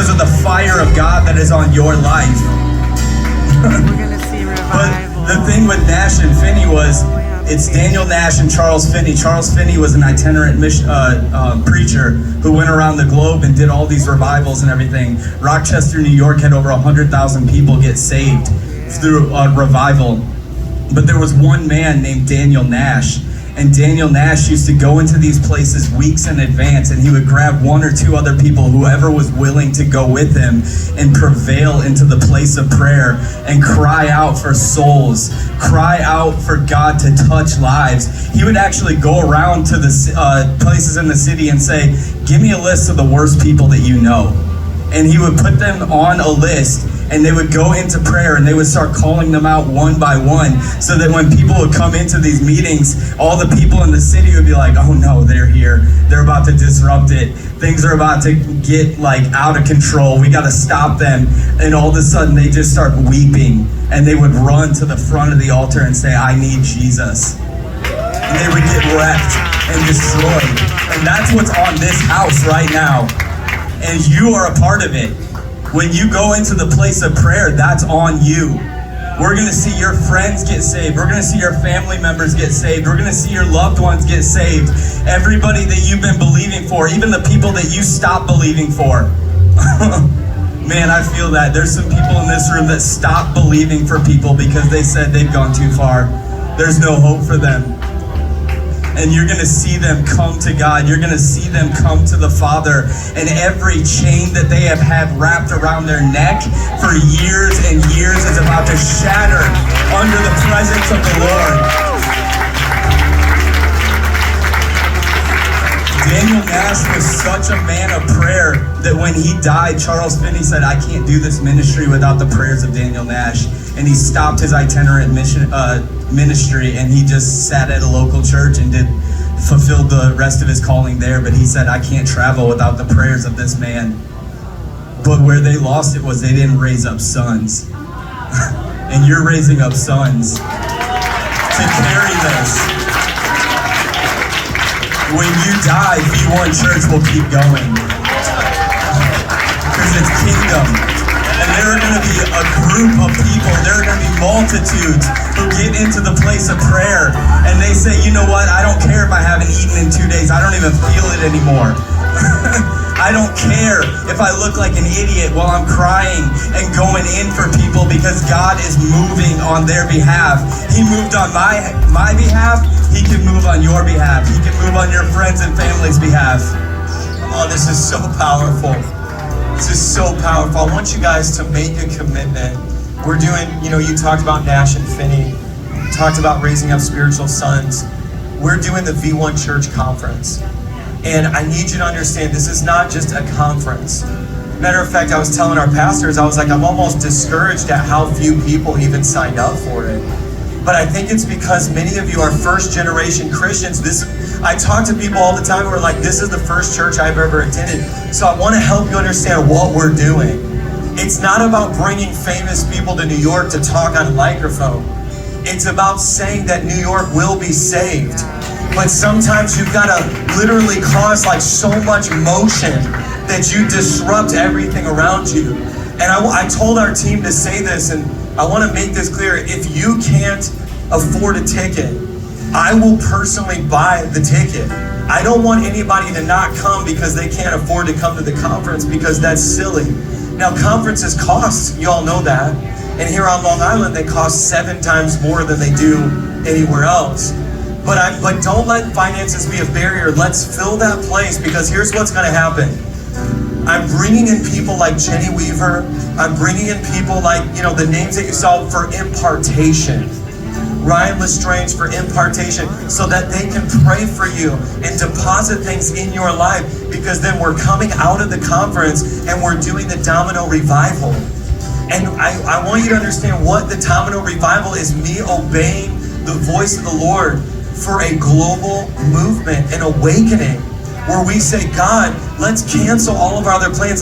because of the fire of God that is on your life. We're going to see revival. But the thing with Nash and Finney was, it's Daniel Nash and Charles Finney. Charles Finney was an itinerant preacher who went around the globe and did all these revivals and everything. Rochester, New York had over 100,000 people get saved through a revival. But there was one man named Daniel Nash. And Daniel Nash used to go into these places weeks in advance, and he would grab one or two other people, whoever was willing to go with him, and prevail into the place of prayer and cry out for souls, cry out for God to touch lives. He would actually go around to the places in the city and say, give me a list of the worst people that you know. And he would put them on a list, and they would go into prayer, and they would start calling them out one by one, so that when people would come into these meetings, all the people in the city would be like, oh no, they're here. They're about to disrupt it. Things are about to get like out of control. We got to stop them. And all of a sudden they just start weeping, and they would run to the front of the altar and say, I need Jesus. And they would get wrecked and destroyed. And that's what's on this house right now. And you are a part of it. When you go into the place of prayer, that's on you. We're going to see your friends get saved. We're going to see your family members get saved. We're going to see your loved ones get saved. Everybody that you've been believing for, even the people that you stopped believing for. Man, I feel that. There's some people in this room that stopped believing for people because they said they've gone too far. There's no hope for them. And you're going to see them come to God. You're going to see them come to the Father. And every chain that they have had wrapped around their neck for years and years is about to shatter under the presence of the Lord. Daniel Nash was such a man of prayer that when he died, Charles Finney said, I can't do this ministry without the prayers of Daniel Nash. And he stopped his itinerant ministry, and he just sat at a local church and fulfilled the rest of his calling there. But he said, I can't travel without the prayers of this man. But where they lost it was they didn't raise up sons. And you're raising up sons to carry this. When you die, V1 Church will keep going. Because it's kingdom. And there are going to be a group of people, there are going to be multitudes who get into the place of prayer, and they say, you know what, I don't care if I haven't eaten in 2 days, I don't even feel it anymore. I don't care if I look like an idiot while I'm crying and going in for people, because God is moving on their behalf. He moved on my behalf, He can move on your behalf. He can move on your friends and family's behalf. Oh, this is so powerful. This is so powerful. I want you guys to make a commitment. We're doing, you talked about Nash and Finney, talked about raising up spiritual sons. We're doing the V1 Church Conference. And I need you to understand, this is not just a conference. Matter of fact, I was telling our pastors, I was like, I'm almost discouraged at how few people even signed up for it. But I think it's because many of you are first generation Christians. I talk to people all the time who are like, this is the first church I've ever attended. So I want to help you understand what we're doing. It's not about bringing famous people to New York to talk on a microphone. It's about saying that New York will be saved. But sometimes you've got to literally cause like so much motion that you disrupt everything around you. And I told our team to say this, and I want to make this clear. If you can't afford a ticket, I will personally buy the ticket. I don't want anybody to not come because they can't afford to come to the conference, because that's silly. Now, conferences cost, you all know that. And here on Long Island, they cost 7 times more than they do anywhere else. But don't let finances be a barrier. Let's fill that place, because here's what's going to happen. I'm bringing in people like Jenny Weaver. I'm bringing in people like, the names that you saw for impartation. Ryan Lestrange for impartation, so that they can pray for you and deposit things in your life, because then we're coming out of the conference and we're doing the Domino Revival. And I want you to understand what the Domino Revival is: me obeying the voice of the Lord for a global movement, an awakening, where we say, God, let's cancel all of our other plans.